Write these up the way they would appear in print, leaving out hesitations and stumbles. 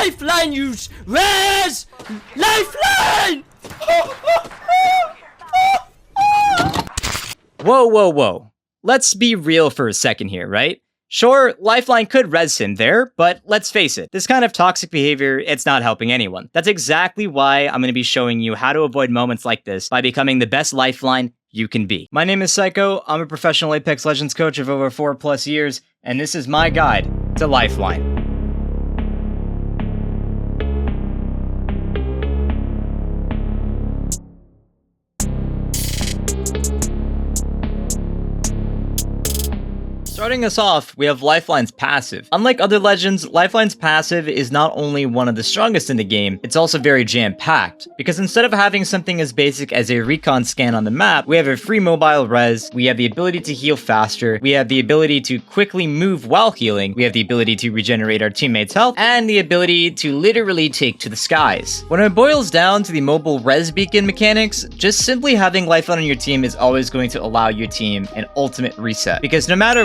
Lifeline, use res lifeline. Whoa. Let's be real for a second here, right? Sure, Lifeline could res him there, but let's face it, this kind of toxic behavior, it's not helping anyone. That's exactly why I'm going to be showing you how to avoid moments like this by becoming the best Lifeline you can be. My name is Psykho, I'm a professional Apex Legends coach of over 4+ years, and this is my guide to Lifeline. Starting us off, we have Lifeline's passive. Unlike other legends, Lifeline's passive is not only one of the strongest in the game, it's also very jam-packed. Because instead of having something as basic as a recon scan on the map, we have a free mobile res, we have the ability to heal faster, we have the ability to quickly move while healing, we have the ability to regenerate our teammates' health, and the ability to literally take to the skies. When it boils down to the mobile res beacon mechanics, just simply having Lifeline on your team is always going to allow your team an ultimate reset. Because no matter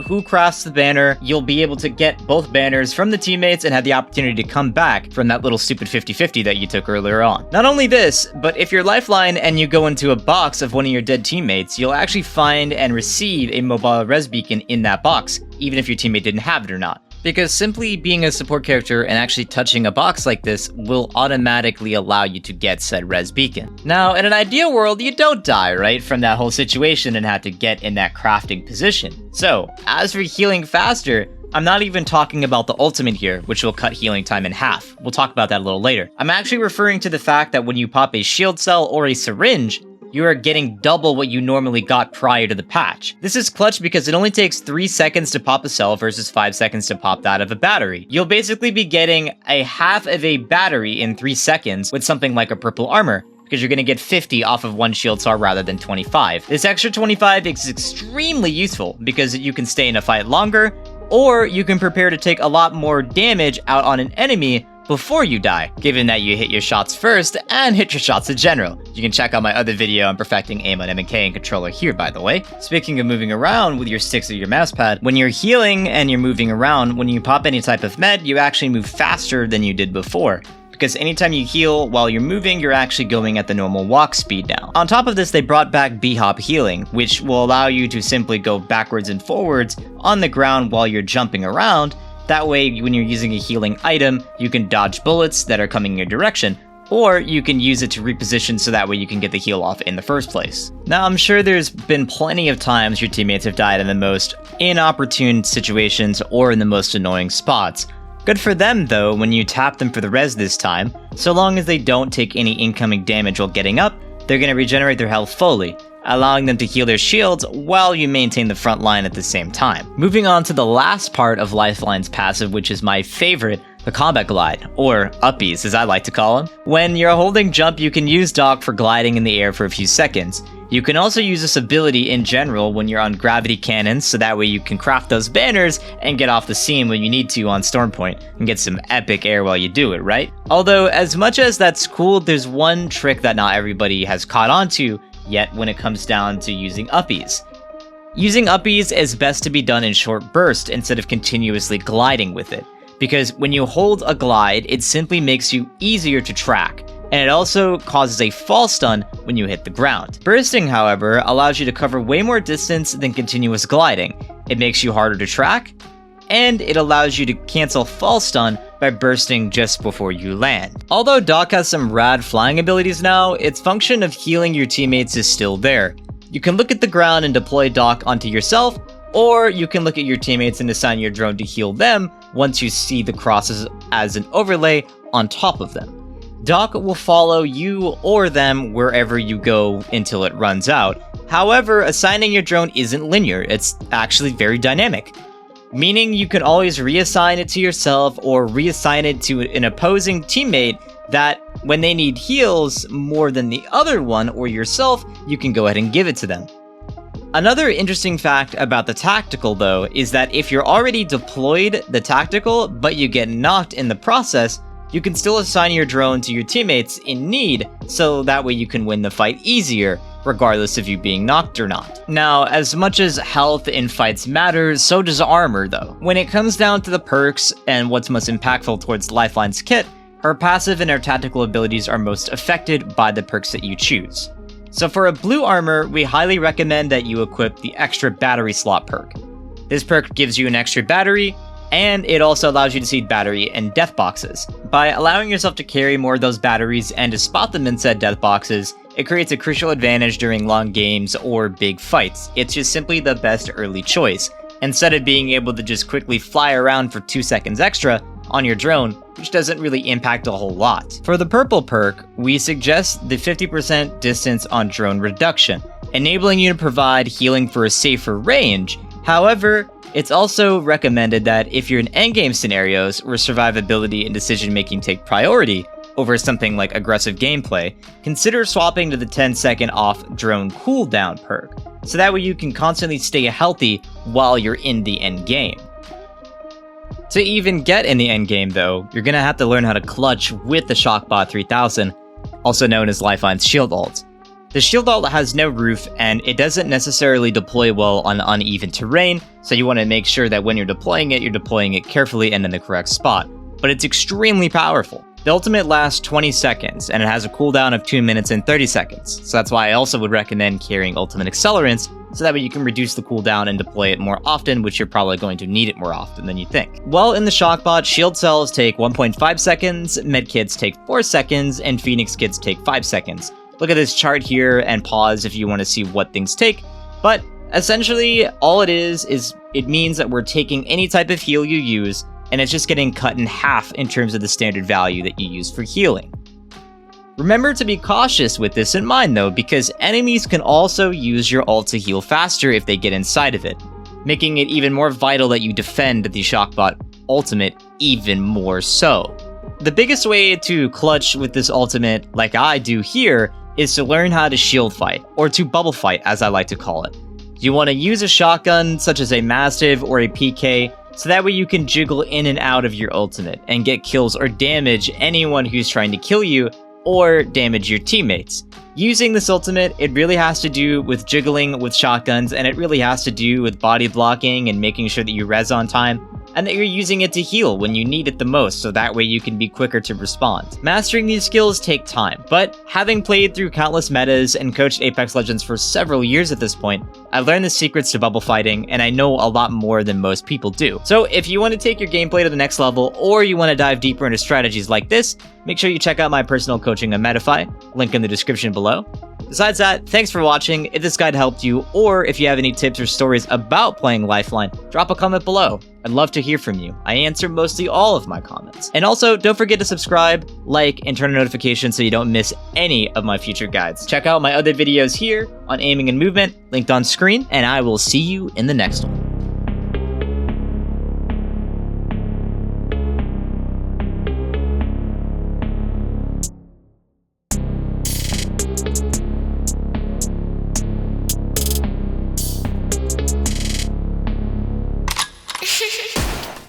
who crafts the banner, you'll be able to get both banners from the teammates and have the opportunity to come back from that little stupid 50-50 that you took earlier on. Not only this, but if you're Lifeline and you go into a box of one of your dead teammates, you'll actually find and receive a mobile res beacon in that box, even if your teammate didn't have it or not. Because simply being a support character and actually touching a box like this will automatically allow you to get said res beacon. Now, in an ideal world, you don't die, right, from that whole situation and have to get in that crafting position. So, as for healing faster, I'm not even talking about the ultimate here, which will cut healing time in half. We'll talk about that a little later. I'm actually referring to the fact that when you pop a shield cell or a syringe, you are getting double what you normally got prior to the patch. This is clutch because it only takes 3 seconds to pop a cell versus 5 seconds to pop that of a battery. You'll basically be getting a half of a battery in 3 seconds with something like a purple armor, because you're going to get 50 off of one shield cell rather than 25. This extra 25 is extremely useful because you can stay in a fight longer, or you can prepare to take a lot more damage out on an enemy before you die, given that you hit your shots first and hit your shots in general. You can check out my other video on perfecting aim on M&K and controller here, by the way. Speaking of moving around with your sticks or your mouse pad, when you're healing and you're moving around, when you pop any type of med, you actually move faster than you did before. Because anytime you heal while you're moving, you're actually going at the normal walk speed now. On top of this, they brought back B-hop healing, which will allow you to simply go backwards and forwards on the ground while you're jumping around. That way, when you're using a healing item, you can dodge bullets that are coming in your direction, or you can use it to reposition so that way you can get the heal off in the first place. Now, I'm sure there's been plenty of times your teammates have died in the most inopportune situations or in the most annoying spots. Good for them though when you tap them for the res this time. So long as they don't take any incoming damage while getting up, they're going to regenerate their health fully, allowing them to heal their shields while you maintain the front line at the same time. Moving on to the last part of Lifeline's passive, which is my favorite, the combat glide, or uppies as I like to call them. When you're holding jump, you can use D.O.C for gliding in the air for a few seconds. You can also use this ability in general when you're on gravity cannons, so that way you can craft those banners and get off the scene when you need to on Stormpoint and get some epic air while you do it, right? Although, as much as that's cool, there's one trick that not everybody has caught on to yet when it comes down to using uppies. Using uppies is best to be done in short bursts instead of continuously gliding with it, because when you hold a glide, it simply makes you easier to track, and it also causes a fall stun when you hit the ground. Bursting, however, allows you to cover way more distance than continuous gliding. It makes you harder to track, and it allows you to cancel fall stun by bursting just before you land. Although D.O.C has some rad flying abilities now, its function of healing your teammates is still there. You can look at the ground and deploy D.O.C onto yourself, or you can look at your teammates and assign your drone to heal them once you see the crosses as an overlay on top of them. D.O.C will follow you or them wherever you go until it runs out. However, assigning your drone isn't linear, it's actually very dynamic. Meaning you can always reassign it to yourself or reassign it to an opposing teammate that when they need heals more than the other one or yourself, you can go ahead and give it to them. Another interesting fact about the tactical though is that if you're already deployed the tactical but you get knocked in the process, you can still assign your drone to your teammates in need, so that way you can win the fight easier, regardless of you being knocked or not. Now, as much as health in fights matters, so does armor though. When it comes down to the perks and what's most impactful towards Lifeline's kit, her passive and her tactical abilities are most affected by the perks that you choose. So for a blue armor, we highly recommend that you equip the extra battery slot perk. This perk gives you an extra battery, and it also allows you to seed battery in death boxes. By allowing yourself to carry more of those batteries and to spot them in said death boxes, it creates a crucial advantage during long games or big fights. It's just simply the best early choice, instead of being able to just quickly fly around for 2 seconds extra on your drone, which doesn't really impact a whole lot. For the purple perk, we suggest the 50% distance on drone reduction, enabling you to provide healing for a safer range. However, it's also recommended that if you're in endgame scenarios where survivability and decision-making take priority over something like aggressive gameplay, consider swapping to the 10-second off drone cooldown perk, so that way you can constantly stay healthy while you're in the endgame. To even get in the endgame though, you're gonna have to learn how to clutch with the Shockbot 3000, also known as Lifeline's shield ult. The shield ult has no roof, and it doesn't necessarily deploy well on uneven terrain, so you want to make sure that when you're deploying it carefully and in the correct spot. But it's extremely powerful. The ultimate lasts 20 seconds, and it has a cooldown of 2 minutes and 30 seconds, so that's why I also would recommend carrying ultimate accelerants, so that way you can reduce the cooldown and deploy it more often, which you're probably going to need it more often than you think. While in the Shockbot, shield cells take 1.5 seconds, medkits take 4 seconds, and Phoenix kits take 5 seconds. Look at this chart here and pause if you want to see what things take, but essentially all it is it means that we're taking any type of heal you use, and it's just getting cut in half in terms of the standard value that you use for healing. Remember to be cautious with this in mind though, because enemies can also use your ult to heal faster if they get inside of it, making it even more vital that you defend the Shockbot ultimate even more so. The biggest way to clutch with this ultimate, like I do here, is to learn how to shield fight, or to bubble fight as I like to call it. You want to use a shotgun such as a Mastiff or a PK, so that way you can jiggle in and out of your ultimate and get kills or damage anyone who's trying to kill you or damage your teammates. Using this ultimate, it really has to do with jiggling with shotguns, and it really has to do with body blocking and making sure that you res on time, and that you're using it to heal when you need it the most, so that way you can be quicker to respond. Mastering these skills take time, but having played through countless metas and coached Apex Legends for several years at this point, I've learned the secrets to bubble fighting, and I know a lot more than most people do. So if you want to take your gameplay to the next level, or you want to dive deeper into strategies like this, make sure you check out my personal coaching on Metafy, link in the description below. Besides that, thanks for watching. If this guide helped you, or if you have any tips or stories about playing Lifeline, drop a comment below. I'd love to hear from you. I answer mostly all of my comments. And also, don't forget to subscribe, like, and turn on notifications so you don't miss any of my future guides. Check out my other videos here on aiming and movement, linked on screen, and I will see you in the next one.